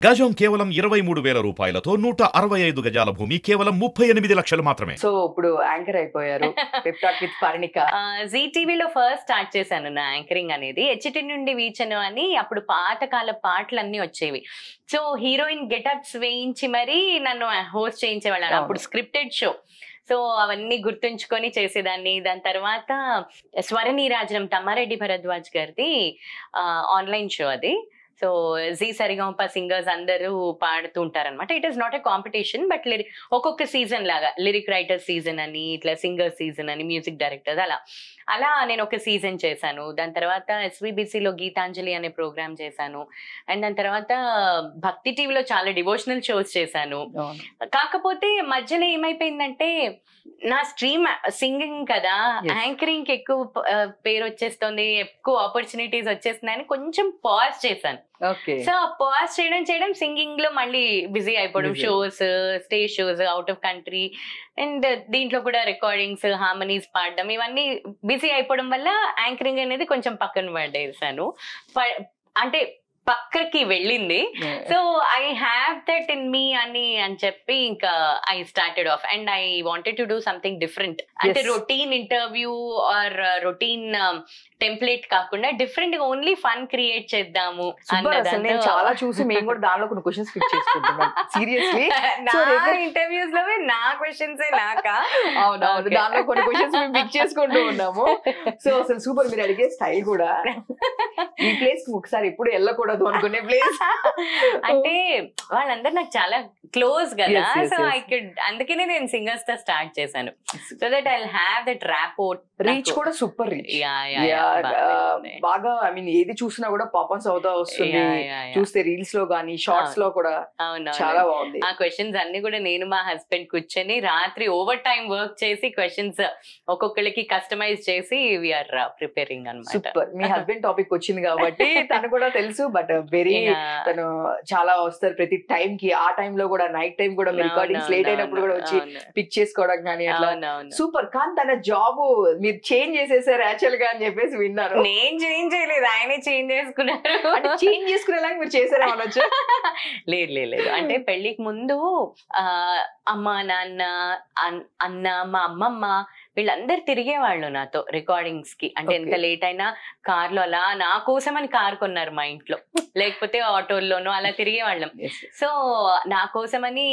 గజం కేవలం 23,000 రూపాయలతో 165 గజాల భూమి కేవలం 38 లక్షలు మాత్రమే. సో ఇప్పుడు యాంకర్ అయిపోయారు pep talk with Parnika. Zee టీవీలో ఫస్ట్ స్టార్ట్ చేశాను నా యాంకరింగ్ అనేది. హెచ్టి నుండి వీచను అని అప్పుడు పాతకాల పాటలన్నీ వచ్చేవి. సో హీరోయిన్ గెటప్స్ వేయించి మరీ నన్ను హోస్ట్ చేయించేవాళ్ళు. అప్పుడు స్క్రిప్టెడ్ షో. సో అవన్నీ గుర్తుంచుకొని చేసేదాన్ని. దాని తర్వాత స్వరనీరాజనం తమ్మారెడ్డి భరద్వాజ్ గారిది ఆన్లైన్ షో అది. సో జీ సరిగమప సింగర్స్ అందరూ పాడుతూ ఉంటారనమాట. It is not a competition but ఒక్కొక్క సీజన్ లాగా లిరిక్ రైటర్ సీజన్ అని, ఇట్లా సింగర్ సీజన్ అని, మ్యూజిక్ డైరెక్టర్స్ అలా నేను ఒక సీజన్ చేశాను. దాని తర్వాత ఎస్విబిసిలో గీతాంజలి అనే ప్రోగ్రామ్ చేశాను. అండ్ దాని తర్వాత భక్తి టీవీలో చాలా డివోషనల్ షోస్ చేశాను. కాకపోతే మధ్యలో ఏమైపోయిందంటే నా స్ట్రీమ్ సింగింగ్ కదా, యాంకరింగ్ ఎక్కువ పేరు వచ్చేస్తుంది, ఎక్కువ ఆపర్చునిటీస్ వచ్చేస్తున్నాయని కొంచెం పాజ్ చేశాను. సో పాజ్ చేయడం సింగింగ్ లో మళ్ళీ బిజీ అయిపోవడం, shows, stage shows out of country and దీంట్లో కూడా రికార్డింగ్స్, హార్మనీస్ పాడడం, ఇవన్నీ బిజీ అయిపోవడం వల్ల యాంకరింగ్ అనేది కొంచెం పక్కన పడేసాను. అంటే పక్కకి వెళ్ళింది. So I have that in me అని చెప్పి ఇంకా I started off and I wanted to do something different. అంటే routine interview or routine template కాకుండా డిఫరెంట్ గా ఓన్లీ ఫన్ క్రియేట్ చేద్దాము. నేను చాలా చూసి మేము కూడా దానిలో కొన్ని క్వశ్చన్స్ పిక్ చేసుకుంటున్నాం. సీరియస్లీ నా ఇంటర్వ్యూస్ లో నా క్వశ్చన్స్ నాకా అవునవును, దానిలో కొన్ని క్వశ్చన్స్ మేము పిక్ చేసుకుంటూ ఉన్నాము. సో అసలు సూపర్. మీరు అడిగే స్టైల్ కూడా ఈ ప్లేస్ ఒకసారి ఎప్పుడు వెళ్ళకూడదు అనుకునే ప్లేస్. అంటే వాళ్ళందరూ నాకు చాలా క్లోజ్ కదా. సో ఐ కుడ్, అందుకనే నేను సింగర్స్ తో స్టార్ట్ చేశాను. So that I have that rapport. Reach కూడా సూపర్ రీచ్. బాగా ఐ మీన్ ఏది చూసినా కూడా పాపన్స్ అవుతా వస్తుంది. చూస్తే రీల్స్ లో గానీ షార్ట్స్ లో కూడా చాలా బాగుంది. ఆ క్వశ్చన్స్ అన్ని కూడా నేను మా హస్బెండ్ కూర్చొని రాత్రి ఓవర్ టైం వర్క్ చేసి క్వశ్చన్స్ ఒక్కొక్కరికి కస్టమైజ్ చేసి వీఆర్ ప్రిపేరింగ్ అన్నమాట. సూపర్. మీ హస్బెండ్ టాపిక్ వచ్చింది కాబట్టి తను కూడా తెలుసు. బట్ వెరీ తను చాలా వస్తారు ప్రతి టైం కి. ఆ టైం లో కూడా నైట్ టైం కూడా రికార్డింగ్స్ లేట్ అయినప్పుడు కూడా వచ్చి పిక్ చేసుకోవడం కానీ అట్లా సూపర్. కానీ తన జాబ్ మీరు చేంజ్ చేసేసారు యాక్చువల్ గా అని చెప్పేసి విన్నారు. నేను చేంజ్ చేయలేదు, ఆయనే చేంజ్ చేసుకున్నారు. చేంజ్ చేసుకునేలాగా మీరు చేశారా అనొచ్చు? లేదు. అంటే పెళ్లికి ముందు అమ్మ, నాన్న, అన్న, మా అమ్మమ్మ వీళ్ళందరు తిరిగేవాళ్ళు నాతో రికార్డింగ్స్ కి. అంటే ఎంత లేట్ అయినా కార్లో అలా నా కోసం అని కార్ కొన్నారు మా ఇంట్లో, లేకపోతే ఆటోల్లోనో అలా తిరిగేవాళ్ళం. సో నా కోసమని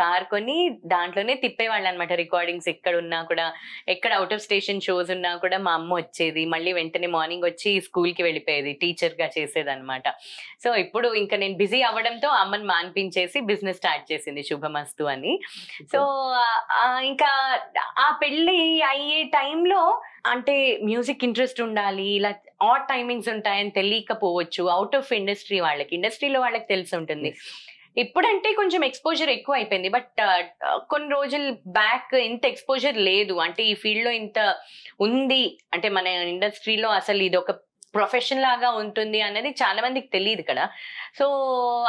కార్ కొని దాంట్లోనే తిప్పేవాళ్ళు అనమాట. రికార్డింగ్స్ ఎక్కడ ఉన్నా కూడా, ఎక్కడ అవుట్ ఆఫ్ స్టేషన్ షోస్ ఉన్నా కూడా మా అమ్మ వచ్చేది, మళ్ళీ వెంటనే మార్నింగ్ వచ్చి స్కూల్ కి వెళ్ళిపోయేది, టీచర్ గా చేసేది అనమాట. సో ఇప్పుడు ఇంకా నేను బిజీ అవ్వడంతో అమ్మని మాన్పించేసి బిజినెస్ స్టార్ట్ చేసింది శుభమస్తు అని. సో ఇంకా ఆ పెళ్లి అయ్యే టైంలో అంటే మ్యూజిక్ ఇంట్రెస్ట్ ఉండాలి, ఇలా ఆడ్ టైమింగ్స్ ఉంటాయని తెలియకపోవచ్చు. అవుట్ ఆఫ్ ఇండస్ట్రీలో వాళ్ళకి తెలిసి ఉంటుంది. ఇప్పుడంటే కొంచెం ఎక్స్పోజర్ ఎక్కువ అయిపోయింది. బట్ కొన్ని రోజులు బ్యాక్ ఇంత ఎక్స్పోజర్ లేదు. అంటే ఈ ఫీల్డ్ లో ఇంత ఉంది, అంటే మన ఇండస్ట్రీలో అసలు ఇది ఒక ప్రొఫెషన్ లాగా ఉంటుంది అనేది చాలా మందికి తెలియదు కదా. సో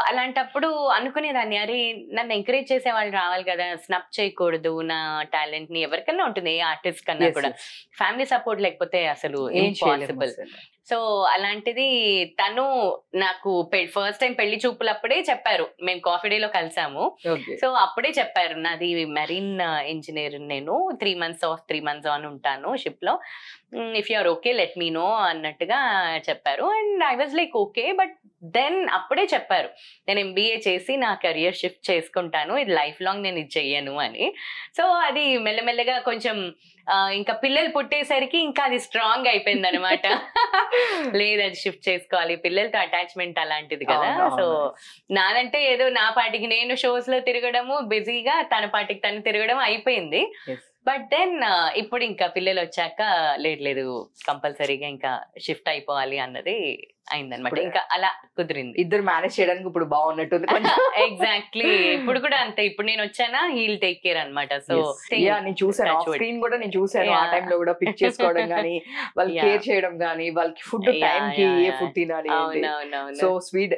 అలాంటప్పుడు అనుకునేదాన్ని, అరే నన్ను ఎంకరేజ్ చేసే వాళ్ళు రావాలి కదా, స్నప్ చేయకూడదు నా టాలెంట్ ని. ఎవరికన్నా ఉంటుంది, ఏ ఆర్టిస్ట్ కన్నా కూడా. ఫ్యామిలీ సపోర్ట్ లేకపోతే అసలు ఇంపాసిబుల్. సో అలాంటిది తను నాకు ఫస్ట్ టైం పెళ్లి చూపులప్పుడే చెప్పారు. మేము కాఫీ డేలో కలిసాము. సో అప్పుడే చెప్పారు, నాది మెరీన్ ఇంజనీర్, నేను 3 months off 3 months on ఉంటాను షిప్ లో, if you are okay let me know అన్నట్టుగా చెప్పారు. And I was like okay. But then అప్పుడే చెప్పారు, నేను MBA చేసి నా కెరియర్ షిఫ్ట్ చేసుకుంటాను, ఇది లైఫ్ లాంగ్ నేను ఇది చెయ్యను అని. సో అది మెల్లమెల్లగా కొంచెం ఇంకా పిల్లలు పుట్టేసరికి ఇంకా అది స్ట్రాంగ్ అయిపోయింది అనమాట. లేదు, అది షిఫ్ట్ చేసుకోవాలి, పిల్లలతో అటాచ్మెంట్ అలాంటిది కదా. సో నాదంటే ఏదో నా పాటికి నేను షోస్ లో తిరగడము, బిజీగా తన పాటికి తను తిరగడం అయిపోయింది. బట్ దెన్ ఇప్పుడు ఇంకా పిల్లలు వచ్చాక లేదు కంపల్సరీగా ఇంకా షిఫ్ట్ అయిపోవాలి అన్నది అయిందనమాట. ఇంకా అలా కుదిరింది. ఇద్దరు మేనేజ్ చేయడానికి ఇప్పుడు బాగున్నట్టుంది. ఎగ్జాక్ట్లీ. ఇప్పుడు కూడా అంతే. ఇప్పుడు నేను వచ్చానా, హీల్ టేక్ కేర్ అనమాట. సో నేను చూసాను ఆఫ్ స్క్రీన్ కూడా, నేను చూసాను ఆ టైంలో కూడా పిక్ చేసుకోవడం కానీ, వాళ్ళకి కేర్ చేయడం కానీ, వాళ్ళకి ఫుడ్ టైం కి ఏ ఫుడ్ తినాలి. So sweet.